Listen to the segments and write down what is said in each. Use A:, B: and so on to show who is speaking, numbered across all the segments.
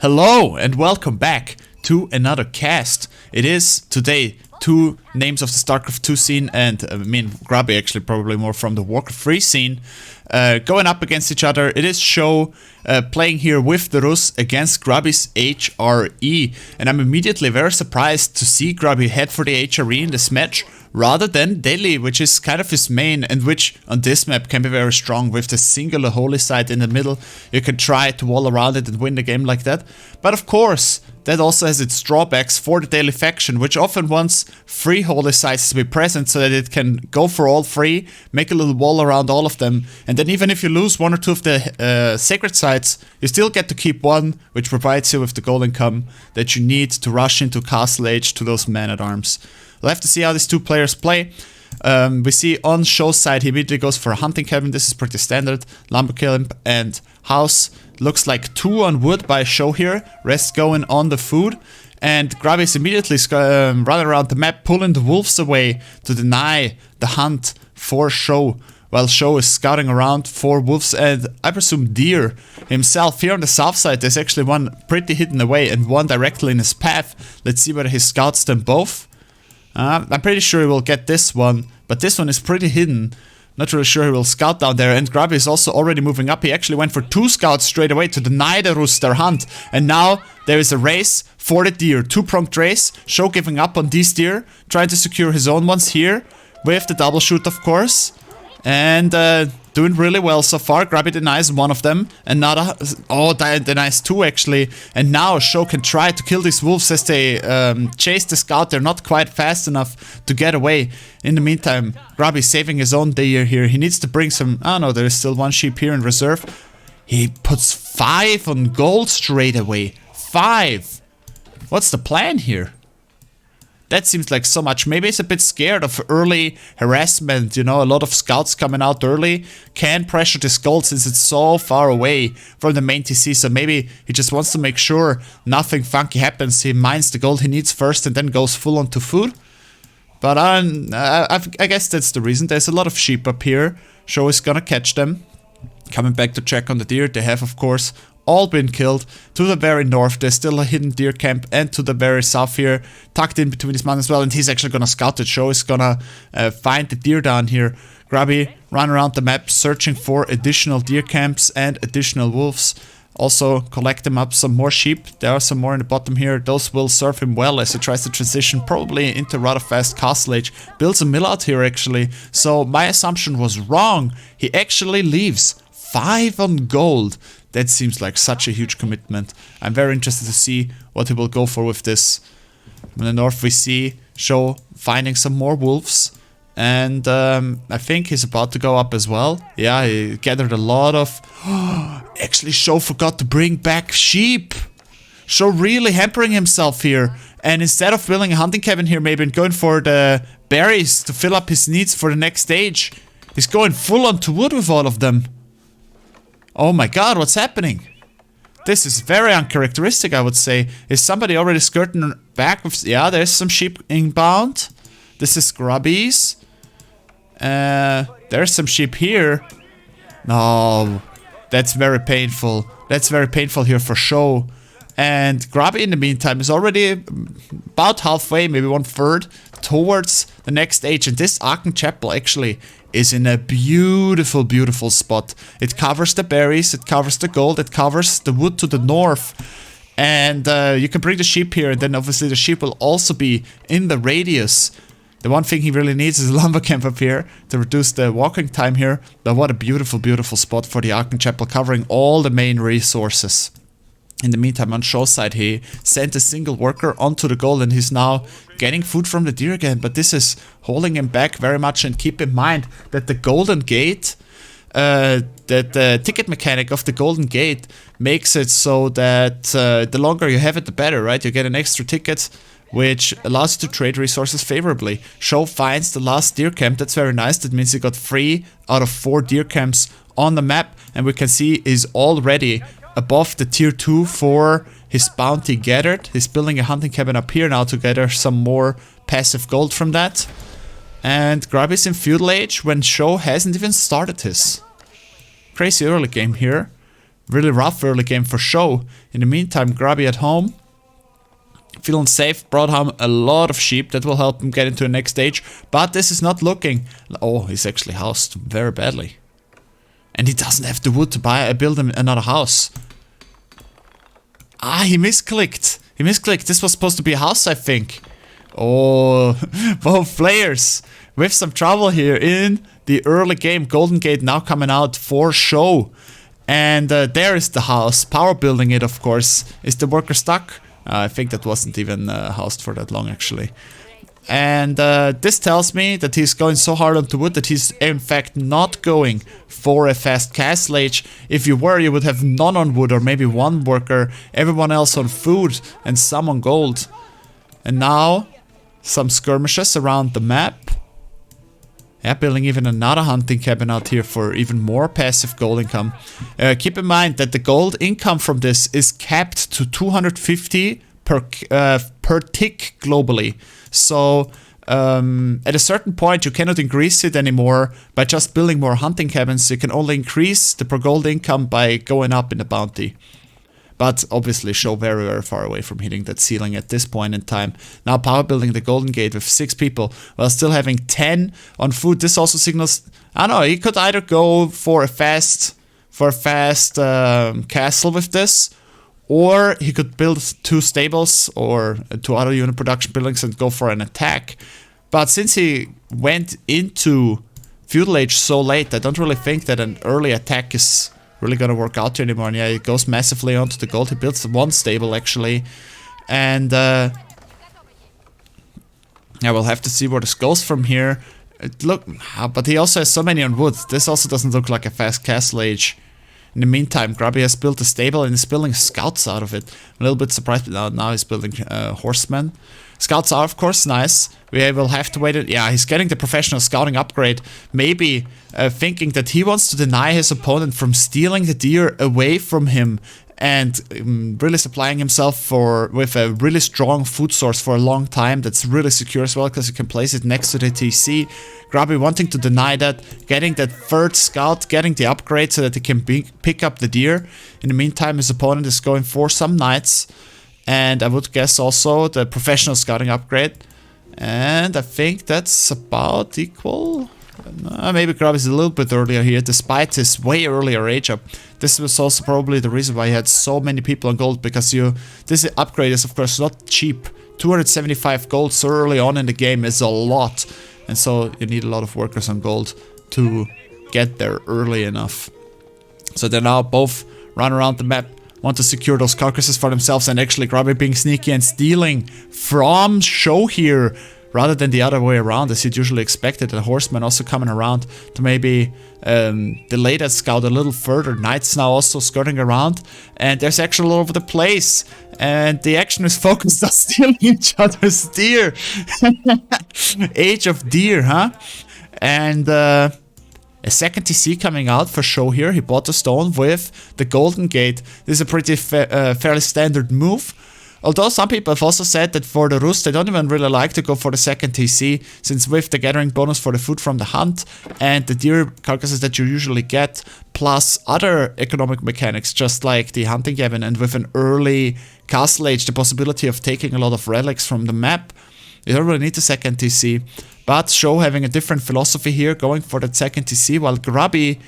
A: Hello and welcome back to another cast. It is today two names of the StarCraft 2 scene and Grubby actually probably more from the Warcraft 3 scene going up against each other. It is Show playing here with the Rus against Grubby's HRE, and I'm immediately very surprised to see Grubby head for the HRE in this match rather than Delhi, which is kind of his main and which on this map can be very strong with the singular holy site in the middle. You can try to wall around it and win the game like that, but of course that also has its drawbacks for the Delhi faction, which often wants 3 holy sites to be present so that it can go for all 3, make a little wall around all of them, and then even if you lose 1 or 2 of the sacred sites, you still get to keep 1, which provides you with the gold income that you need to rush into Castle Age to those man-at-arms. We'll have to see how these two players play. We see on Show's side he immediately goes for a hunting cabin. This is pretty standard. Lumberkill and house. Looks like 2 on wood by Show here. Rest going on the food. And Grubby is immediately running around the map, pulling the wolves away to deny the hunt for Show. While Show is scouting around for wolves and I presume deer himself. Here on the south side there's actually one pretty hidden away and one directly in his path. Let's see whether he scouts them both. I'm pretty sure he will get this one, but this one is pretty hidden. Not really sure he will scout down there, and Grubby is also already moving up. He actually went for 2 scouts straight away to deny the Rus their hunt. And now there is a race for the deer. 2-pronged race. Show giving up on these deer, trying to secure his own ones here with the double shoot, of course. And doing really well so far. Grubby denies one of them, and now denies 2 actually. And now Show can try to kill these wolves as they chase the scout. They're not quite fast enough to get away. In the meantime, Grubby saving his own deer here. He needs to bring some. Oh no, there is still 1 sheep here in reserve. He puts 5 on gold straight away. 5. What's the plan here? That seems like so much. Maybe he's a bit scared of early harassment, you know, a lot of scouts coming out early can pressure this gold since it's so far away from the main TC, so maybe he just wants to make sure nothing funky happens. He mines the gold he needs first and then goes full on to food. But I guess that's the reason. There's a lot of sheep up here. Show is gonna catch them. Coming back to check on the deer, they have of course all been killed. To the very north there's still a hidden deer camp, and to the very south here, tucked in between these mountains as well, and he's actually gonna scout it. Show is gonna find the deer down here. Grubby run around the map searching for additional deer camps and additional wolves. Also collect them up some more sheep. There are some more in the bottom here. Those will serve him well as he tries to transition probably into rather fast Castle Age. Builds a mill out here actually, so my assumption was wrong. He actually leaves 5 on gold. That seems like such a huge commitment. I'm very interested to see what he will go for with this. In the north we see Show finding some more wolves. And I think he's about to go up as well. Yeah, he gathered a lot of... Actually, Show forgot to bring back sheep. Show really hampering himself here. And instead of building a hunting cabin here maybe and going for the berries to fill up his needs for the next stage, he's going full on to wood with all of them. Oh my god, what's happening? This is very uncharacteristic, I would say. Is somebody already skirting back with... Yeah, there's some sheep inbound. This is Grubby's. There's some sheep here. No, that's very painful. That's very painful here for Show. And Grubby in the meantime is already about halfway, maybe 1/3 towards the next stage. And this Aachen Chapel actually is in a beautiful, beautiful spot. It covers the berries, it covers the gold, it covers the wood to the north. And you can bring the sheep here, and then obviously the sheep will also be in the radius. The one thing he really needs is a lumber camp up here to reduce the walking time here. But what a beautiful, beautiful spot for the Aachen Chapel, covering all the main resources. In the meantime, on Show's side, he sent a single worker onto the gold and he's now getting food from the deer again. But this is holding him back very much, and keep in mind that the Golden Gate, that the ticket mechanic of the Golden Gate makes it so that the longer you have it, the better, right? You get an extra ticket, which allows you to trade resources favorably. Show finds the last deer camp. That's very nice. That means he got 3 out of 4 deer camps on the map, and we can see he's already above the tier 2 for his bounty gathered. He's building a hunting cabin up here now to gather some more passive gold from that. And Grubby's in Feudal Age when Show hasn't even started his. Crazy early game here. really rough early game for Show. In the meantime, Grubby at home, feeling safe, brought home a lot of sheep. That will help him get into the next stage. But this is not looking... Oh, he's actually housed very badly. And he doesn't have the wood to build him another house. Ah, he misclicked. He misclicked. This was supposed to be a house, I think. Oh, both players with some trouble here in the early game. Golden Gate now coming out for Show. And there is the house. Power building it, of course. Is the worker stuck? I think that wasn't even housed for that long, actually. And this tells me that he's going so hard onto wood that he's in fact not going for a fast castle age. If you were, you would have none on wood or maybe one worker, everyone else on food and some on gold. And now, some skirmishes around the map. Yeah, building even another hunting cabin out here for even more passive gold income. Keep in mind that the gold income from this is capped to 250 per tick globally. So at a certain point you cannot increase it anymore by just building more hunting cabins. You can only increase the per gold income by going up in the bounty. But obviously Show very, very far away from hitting that ceiling at this point in time. Now power building the Golden Gate with 6 people while still having 10 on food. This also signals, I don't know, he could either go for a fast castle with this, or he could build 2 stables or 2 other unit production buildings and go for an attack. But since he went into Feudal Age so late, I don't really think that an early attack is really gonna work out anymore. And yeah, he goes massively onto the gold. He builds 1 stable actually. And yeah, we'll have to see where this goes from here. But he also has so many on wood. This also doesn't look like a fast castle age. In the meantime, Grubby has built a stable and is building scouts out of it. I'm a little bit surprised, but now he's building horsemen. Scouts are, of course, nice. We will have to wait. Yeah, he's getting the professional scouting upgrade. Maybe thinking that he wants to deny his opponent from stealing the deer away from him and really supplying himself with a really strong food source for a long time that's really secure as well because he can place it next to the TC. Grubby wanting to deny that, getting that 3rd scout, getting the upgrade so that he can pick up the deer. In the meantime, his opponent is going for some knights. And I would guess also the professional scouting upgrade. And I think that's about equal. Maybe Grubby is a little bit earlier here, despite his way earlier age up. This was also probably the reason why he had so many people on gold, because this upgrade is of course not cheap. 275 gold so early on in the game is a lot. And so you need a lot of workers on gold to get there early enough. So they're now both run around the map, want to secure those carcasses for themselves, and actually Grubby being sneaky and stealing from Show here rather than the other way around as you'd usually expected. The horsemen also coming around to maybe delay that scout a little further. Knights now also skirting around, and there's action all over the place, and the action is focused on stealing each other's deer. Age of Deer, huh? And a second TC coming out for Show here. He bought the stone with the Golden Gate. This is a pretty fairly standard move. Although some people have also said that for the Roost, they don't even really like to go for the second TC, since with the gathering bonus for the food from the hunt and the deer carcasses that you usually get, plus other economic mechanics, just like the hunting cabin, and with an early castle age, the possibility of taking a lot of relics from the map, you don't really need the second TC. But Show having a different philosophy here, going for that second TC, while Grubby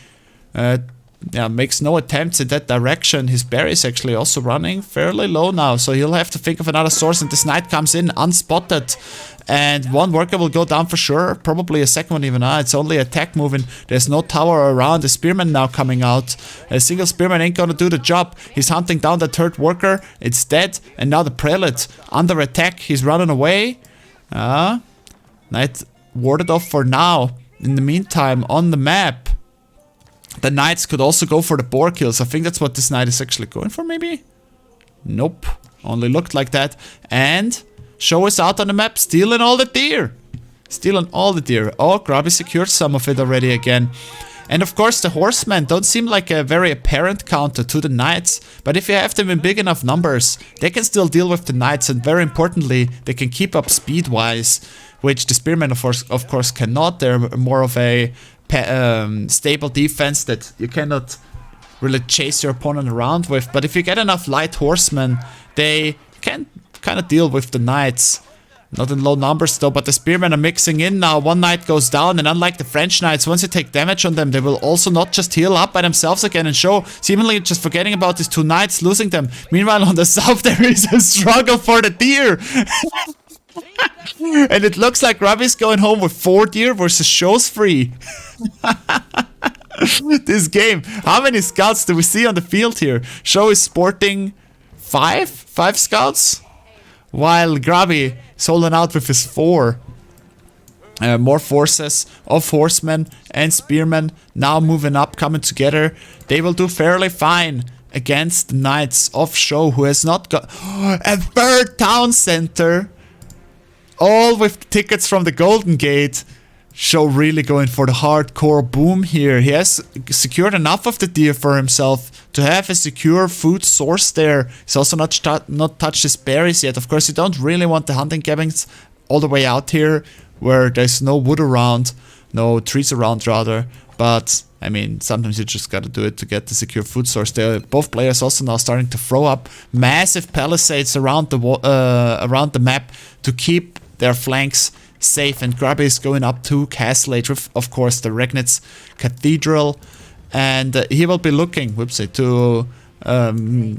A: makes no attempts in that direction. His berry is actually also running fairly low now, so he'll have to think of another source, and this knight comes in unspotted. And 1 worker will go down for sure, probably a second one even. It's only attack moving, there's no tower around. The spearman now coming out. A single spearman ain't gonna do the job. He's hunting down the 3rd worker, it's dead, and now the prelate under attack, he's running away. Knight warded off for now. In the meantime, on the map, the knights could also go for the boar kills. I think that's what this knight is actually going for, maybe? Nope. Only looked like that. And Show is out on the map, stealing all the deer. Stealing all the deer. Oh, Grubby secured some of it already again. And of course, the horsemen don't seem like a very apparent counter to the knights. But if you have them in big enough numbers, they can still deal with the knights. And very importantly, they can keep up speed-wise, which the spearmen of course cannot. They're more of a stable defense that you cannot really chase your opponent around with. But if you get enough light horsemen, they can kind of deal with the knights. Not in low numbers though, but the spearmen are mixing in now. One knight goes down, and unlike the French knights, once you take damage on them, they will also not just heal up by themselves again and show, seemingly just forgetting about these two knights, losing them. Meanwhile, on the south, there is a struggle for the deer. And it looks like Grubby's going home with 4 deer versus Show's 3. This game. How many scouts do we see on the field here? Show is sporting 5 scouts, while Grubby is holding out with his 4. More forces of horsemen and spearmen now moving up, coming together. They will do fairly fine against the Knights of Show, who has not got a 3rd town center, all with tickets from the Golden Gate. Show really going for the hardcore boom here. He has secured enough of the deer for himself to have a secure food source there. He's also not touched his berries yet. Of course, you don't really want the hunting cabins all the way out here where there's no wood around, no trees around rather. But I mean, sometimes you just gotta do it to get the secure food source there. Both players also now starting to throw up massive palisades around the map to keep their flanks safe, and Grubby is going up to Castle Age with, of course, the Regnitz Cathedral, and he will be looking, to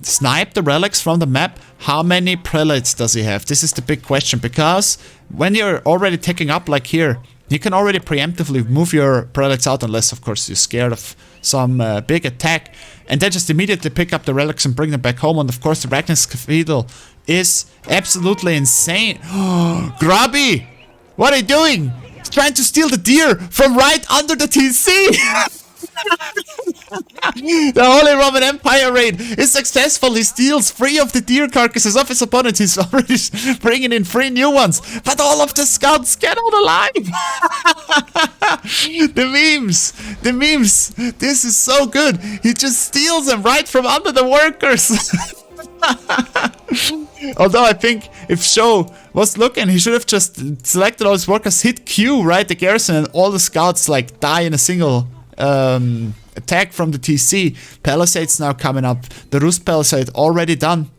A: snipe the relics from the map. How many prelates does he have? This is the big question, because when you're already taking up like here, you can already preemptively move your prelates out, unless of course you're scared of some big attack, and then just immediately pick up the relics and bring them back home. And of course the Regnitz Cathedral is absolutely insane. Grubby! What are you doing? He's trying to steal the deer from right under the TC! The Holy Roman Empire raid is successful. He steals 3 of the deer carcasses of his opponent. He's already bringing in 3 new ones. But all of the scouts get out alive! The memes! This is so good! He just steals them right from under the workers! Although I think if Show was looking, he should have just selected all his workers, hit Q, right, the garrison, and all the scouts like die in a single attack from the TC. Palisades now coming up. The Roost Palisade already done.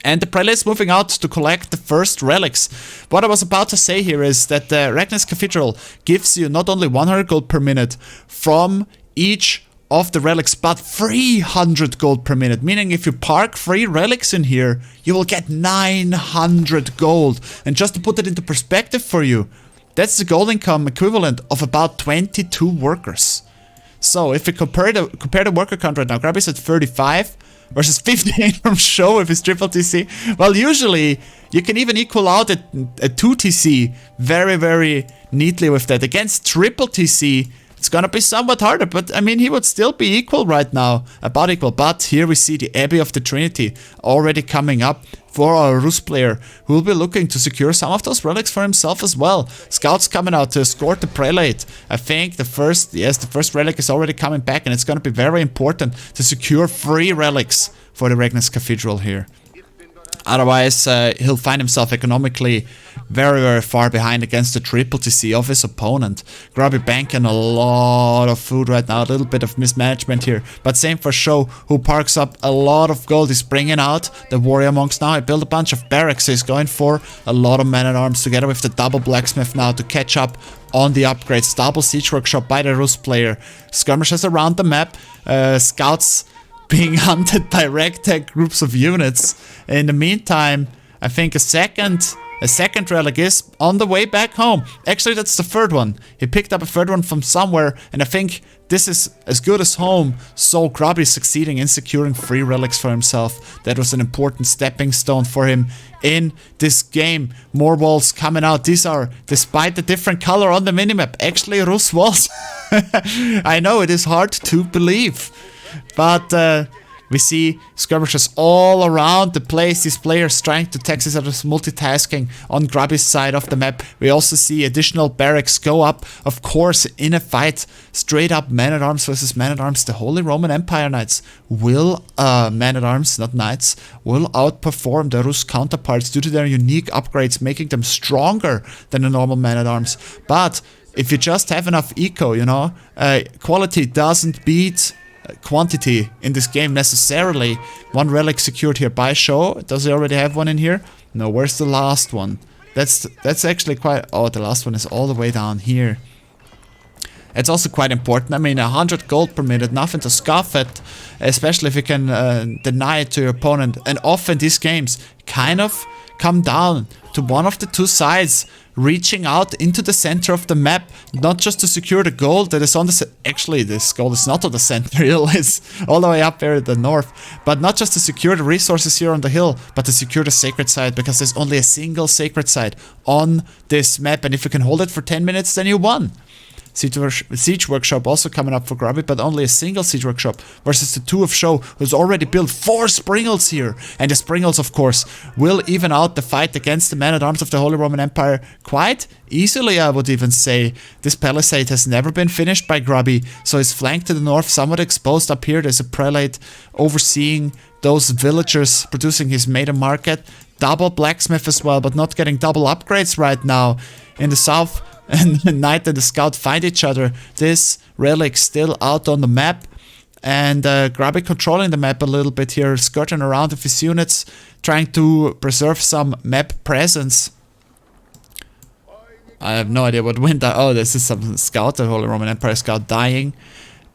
A: And the prelates moving out to collect the first relics. What I was about to say here is that the Regnitz Cathedral gives you not only 100 gold per minute from each of the relics, but 300 gold per minute, meaning if you park 3 relics in here, you will get 900 gold. And just to put it into perspective for you, that's the gold income equivalent of about 22 workers. So if you compare the worker count right now, Grubby's at 35 versus 58 from Show with his triple TC. Well, usually you can even equal out a 2 TC very, very neatly with that. Against triple TC, it's gonna be somewhat harder, but I mean, he would still be equal right now, about equal. But here we see the Abbey of the Trinity already coming up for our Rus player, who will be looking to secure some of those relics for himself as well. Scouts coming out to escort the prelate. I think the first relic is already coming back, and it's gonna be very important to secure 3 relics for the Regnitz Cathedral here. Otherwise, he'll find himself economically very, very far behind against the triple TC of his opponent. Grubby banking a lot of food right now, a little bit of mismanagement here. But same for Show, who parks up a lot of gold. He's bringing out the warrior monks now. He built a bunch of barracks. He's going for a lot of men-at-arms together with the double blacksmith now to catch up on the upgrades. Double siege workshop by the Rus player. Skirmishes around the map. Scouts being hunted by ragtag groups of units. In the meantime, I think a second relic is on the way back home. Actually, that's the 3rd one. He picked up a 3rd one from somewhere, and I think this is as good as home. So Grubby is succeeding in securing 3 relics for himself. That was an important stepping stone for him in this game. More walls coming out. These are, despite the different color on the minimap, actually Rus walls. I know it is hard to believe. But we see skirmishes all around the place. These players trying to Texas others multitasking on Grubby's side of the map. We also see additional barracks go up, of course, in a fight. Straight up man-at-arms versus man-at-arms. The Holy Roman Empire Knights will, man-at-arms, not knights, will outperform the Rus counterparts due to their unique upgrades, making them stronger than the normal man-at-arms. But if you just have enough eco, you know, quality doesn't beat quantity in this game necessarily. One relic secured here by Show. Does he already have one in here? No, where's the last one? That's actually quite... Oh, the last one is all the way down here. It's also quite important. I mean, 100 gold per minute, nothing to scoff at, especially if you can deny it to your opponent. And often these games kind of come down to one of the two sides reaching out into the center of the map, not just to secure the gold that is on the... Actually, this gold is not on the center hill, it's all the way up there at the north. But not just to secure the resources here on the hill, but to secure the sacred site, because there's only a single sacred site on this map, and if you can hold it for 10 minutes, then you won. Siege Workshop also coming up for Grubby, but only a single Siege Workshop versus the 2 of Show, who's already built 4 Springles here. And the Springles, of course, will even out the fight against the Man-at-Arms of the Holy Roman Empire quite easily, I would even say. This palisade has never been finished by Grubby, so his flank to the north somewhat exposed. Up here there's a prelate overseeing those villagers, producing his maiden market. Double blacksmith as well, but not getting double upgrades right now. In the south, and the Knight and the Scout find each other. This relic still out on the map, and Grubby controlling the map a little bit here, skirting around with his units, trying to preserve some map presence. I have no idea what went down. Oh, this is some Scout, the Holy Roman Empire Scout dying.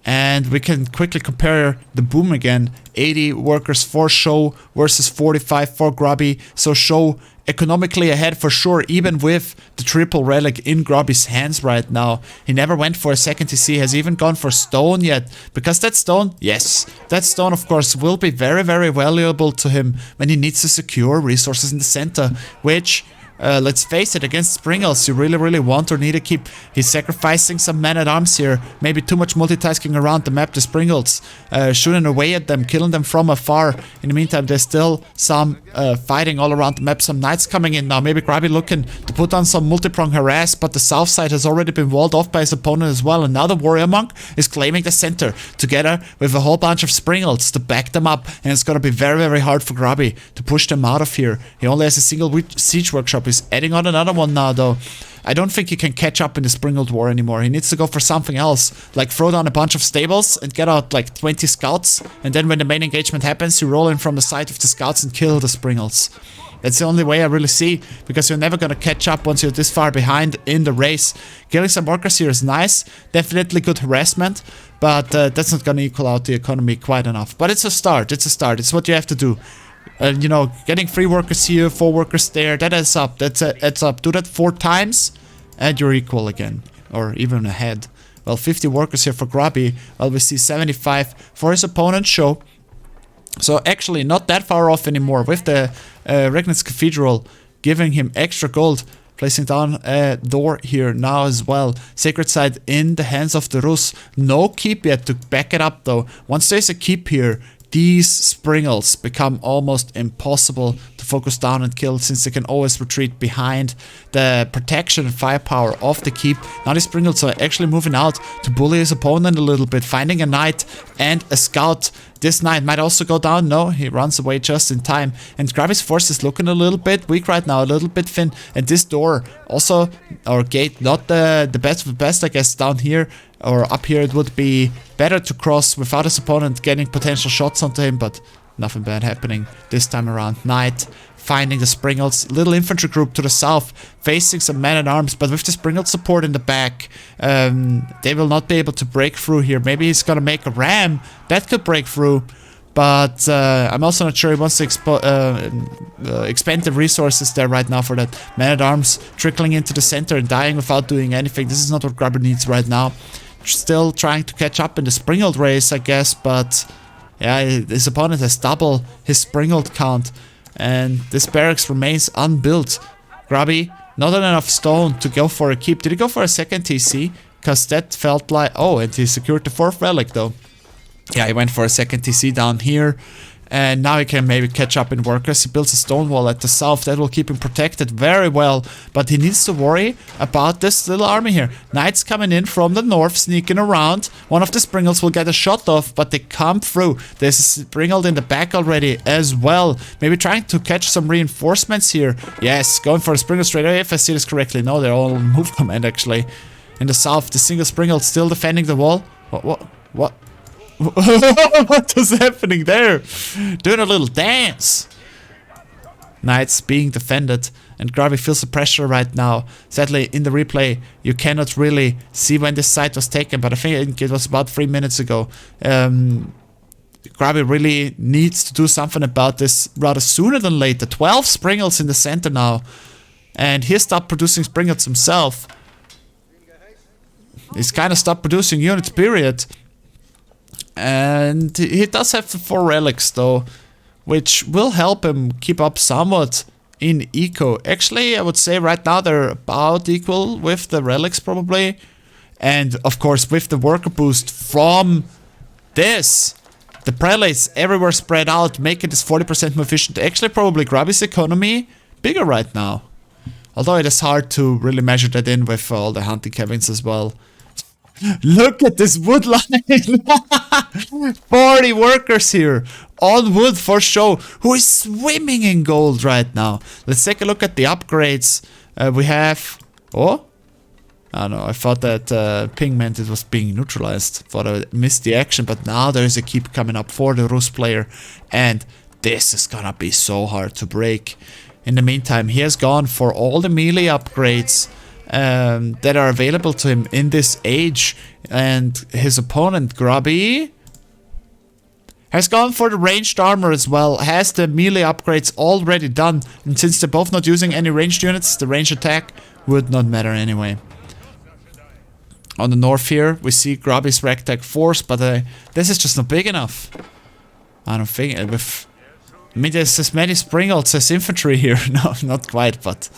A: And we can quickly compare the boom again. 80 workers for Show versus 45 for Grubby. So Show economically ahead for sure, even with the triple relic in Grubby's hands right now. He never went for a second TC, has even gone for stone yet. Because that stone, yes, that stone of course will be very, very valuable to him when he needs to secure resources in the center, which... let's face it, against Springles, you really want or need to keep. He's sacrificing some man-at-arms here. Maybe too much multitasking around the map to Springles. Shooting away at them, killing them from afar. In the meantime, there's still some fighting all around the map. Some knights coming in now. Maybe Grubby looking to put on some multi-prong harass, but the south side has already been walled off by his opponent as well. And now the Warrior Monk is claiming the center, together with a whole bunch of Springles to back them up. And it's gonna be very hard for Grubby to push them out of here. He only has a single Siege Workshop. He's adding on another one now, though. I don't think he can catch up in the Springald War anymore. He needs to go for something else, like throw down a bunch of stables and get out like 20 scouts, and then when the main engagement happens, you roll in from the side of the scouts and kill the Springals. That's the only way I really see, because you're never gonna catch up once you're this far behind in the race. Killing some workers here is nice, definitely good harassment, but that's not gonna equal out the economy quite enough. But it's a start, it's what you have to do. You know, getting 3 workers here, 4 workers there, that adds up, adds up. Do that 4 times, and you're equal again, or even ahead. Well, 50 workers here for Grubby, well, we see 75 for his opponent, Show. So actually not that far off anymore, with the Regnitz Cathedral giving him extra gold, placing down a door here now as well. Sacred site in the hands of the Rus. No keep yet to back it up though. Once there's a keep here, these Springles become almost impossible to focus down and kill, since they can always retreat behind the protection and firepower of the keep. Now the Springles are actually moving out to bully his opponent a little bit, finding a knight and a scout. This knight might also go down. No, he runs away just in time. And Grubby's force is looking a little bit weak right now, a little bit thin. And this door also, or gate, not the best of the best, I guess, down here. Or up here it would be better to cross without his opponent getting potential shots onto him, but nothing bad happening this time around. Knight finding the Springles, little infantry group to the south, facing some men-at-arms, but with the Springles support in the back, they will not be able to break through here. Maybe he's gonna make a ram, that could break through, but I'm also not sure he wants to expend the resources there right now for that. Men-at-arms trickling into the center and dying without doing anything. This is not what Grubby needs right now. Still trying to catch up in the Springald race, I guess, but yeah, his opponent has double his Springald count, and this barracks remains unbuilt. Grubby, not enough stone to go for a keep. Did he go for a second TC? Because that felt like... Oh, and he secured the 4th relic though. Yeah, he went for a second TC down here. And now he can maybe catch up in workers. He builds a stone wall at the south. That will keep him protected very well. But he needs to worry about this little army here. Knights coming in from the north, sneaking around. One of the Springles will get a shot off, but they come through. There's a Springle in the back already as well. Maybe trying to catch some reinforcements here. Yes, going for a Springle straight away, if I see this correctly. No, they're all move command actually. In the south, the single Springle still defending the wall. What? What was happening there? Doing a little dance. Knights being defended, and Grubby feels the pressure right now. Sadly, in the replay, you cannot really see when this site was taken, but I think it was about 3 minutes ago. Grubby really needs to do something about this rather sooner than later. 12 Springles in the center now, and he stopped producing Springles himself. He's kind of stopped producing units, period. And he does have the 4 relics though, which will help him keep up somewhat in eco. Actually, I would say right now they're about equal with the relics probably. And of course with the worker boost from this, the prelates everywhere spread out, making this 40% more efficient. Actually probably Grubby's economy bigger right now. Although it is hard to really measure that in with all the hunting cabins as well. Look at this wood line! 40 workers here on wood for show, who is swimming in gold right now. Let's take a look at the upgrades. We have... Oh? I don't know, I thought that ping meant it was being neutralized. Thought I missed the action, but now there is a keep coming up for the Rus player. And this is gonna be so hard to break. In the meantime, he has gone for all the melee upgrades that are available to him in this age, and his opponent Grubby has gone for the ranged armor as well, has the melee upgrades already done, and since they're both not using any ranged units, the ranged attack would not matter anyway. On the north here, we see Grubby's Ragtag Force, but this is just not big enough. I don't think I mean, there's as many Springles as infantry here. No, not quite, but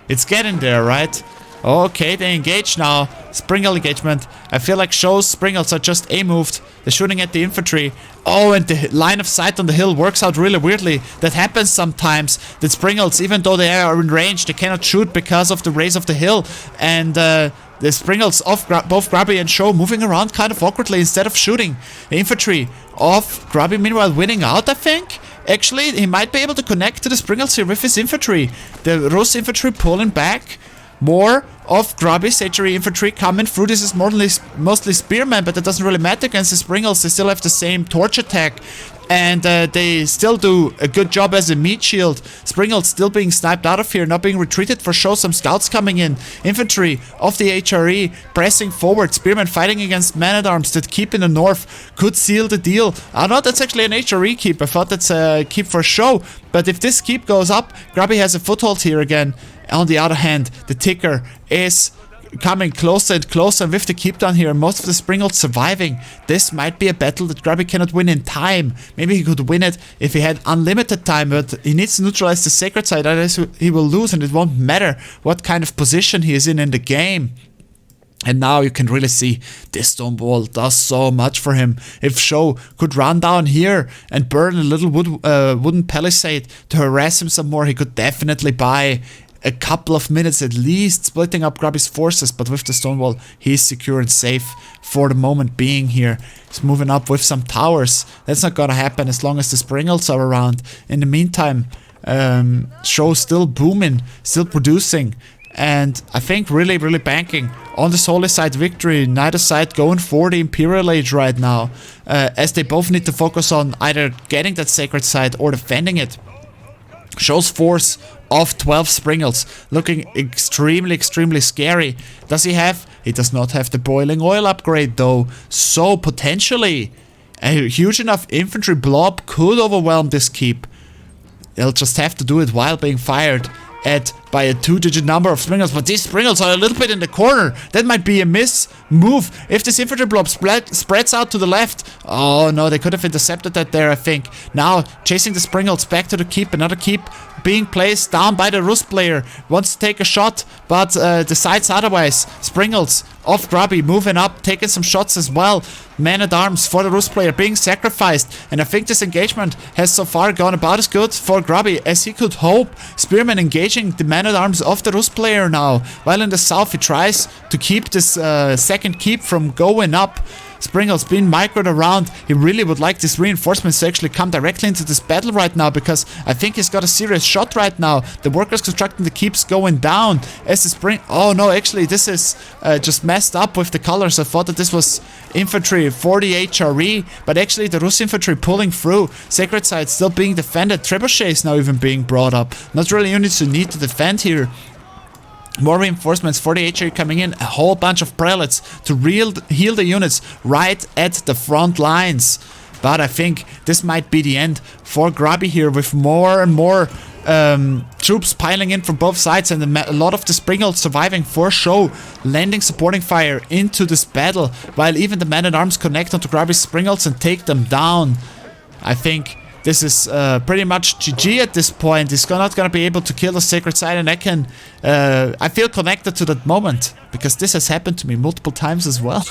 A: it's getting there, right? Okay, they engage now. Springle engagement. I feel like Show's Springles are just A-moved. They're shooting at the infantry. Oh, and the line of sight on the hill works out really weirdly. That happens sometimes. That Springles, even though they are in range, they cannot shoot because of the raise of the hill. And the Springles of both Grubby and Show moving around kind of awkwardly instead of shooting. The infantry of Grubby meanwhile winning out, I think. Actually, he might be able to connect to the Springles here with his infantry. The Rus infantry pulling back. More of Grubby's archery infantry coming through. This is mostly spearmen, but that doesn't really matter against the Springles. They still have the same torch attack. And they still do a good job as a meat shield. Springles still being sniped out of here, not being retreated for show. Some scouts coming in. Infantry of the HRE pressing forward. Spearmen fighting against man-at-arms that keep in the north could seal the deal. Oh no, that's actually an HRE keep. I thought that's a keep for show. But if this keep goes up, Grubby has a foothold here again. On the other hand, the ticker is coming closer and closer with the keep down here. Most of the Springles surviving. This might be a battle that Grubby cannot win in time. Maybe he could win it if he had unlimited time, but he needs to neutralize the sacred side, otherwise he will lose, and it won't matter what kind of position he is in the game. And now you can really see this stone wall does so much for him. If Show could run down here and burn a little wooden palisade to harass him some more, he could definitely buy a couple of minutes at least, splitting up Grubby's forces, but with the stone wall, he's secure and safe for the moment being here. He's moving up with some towers. That's not gonna happen as long as the Springles are around. In the meantime, Show still booming, still producing, and I think really banking on this holy side victory. Neither side going for the Imperial Age right now, as they both need to focus on either getting that sacred side or defending it. Show's force of 12 Springles looking extremely scary. Does he have? He does not have the boiling oil upgrade though, so potentially a huge enough infantry blob could overwhelm this keep. They'll just have to do it while being fired at by a 2-digit number of Springles, but these Springles are a little bit in the corner. That might be a miss move. If this infantry blob spreads out to the left, oh no, they could have intercepted that there, I think. Now chasing the Springles back to the keep, another keep being placed down by the Rus player. Wants to take a shot, but decides otherwise. Springles of Grubby moving up, taking some shots as well. Man-at-arms for the Rus player being sacrificed, and I think this engagement has so far gone about as good for Grubby as he could hope. Spearman engaging the man-at-arms of the Rus player now, while in the south he tries to keep this second keep from going up. Springles being microed around. He really would like these reinforcements to actually come directly into this battle right now, because I think he's got a serious shot right now. The workers constructing the keeps going down as the spring... Oh no, actually this is just messed up with the colors. I thought that this was infantry 40 HRE, but actually the Rus infantry pulling through. Sacred Site still being defended. Trebuchets now even being brought up. Not really units who need to defend here. More reinforcements, 40 HRE coming in, a whole bunch of prelates to heal the units right at the front lines. But I think this might be the end for Grubby here, with more and more troops piling in from both sides, and a lot of the Springles surviving for show, landing supporting fire into this battle, while even the men-at-arms connect onto Grubby's Springles and take them down. I think this is pretty much GG at this point. He's not gonna be able to kill the Sacred Site, and I feel connected to that moment, because this has happened to me multiple times as well.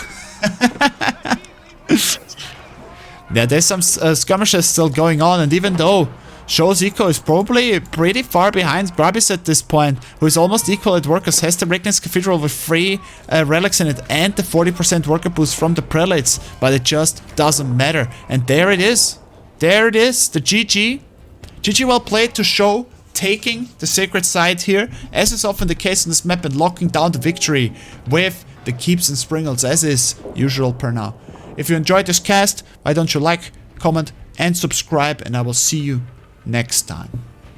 A: Yeah, there's some skirmishes still going on, and even though Show's eco is probably pretty far behind Grubby's at this point, who is almost equal at workers, has the Regnitz Cathedral with 3 relics in it and the 40% worker boost from the prelates, but it just doesn't matter. And there it is. There it is, the GG. GG well played to Show, taking the Sacred Site here, as is often the case on this map, and locking down the victory with the keeps and Springles, as is usual per now. If you enjoyed this cast, why don't you like, comment, and subscribe, and I will see you next time.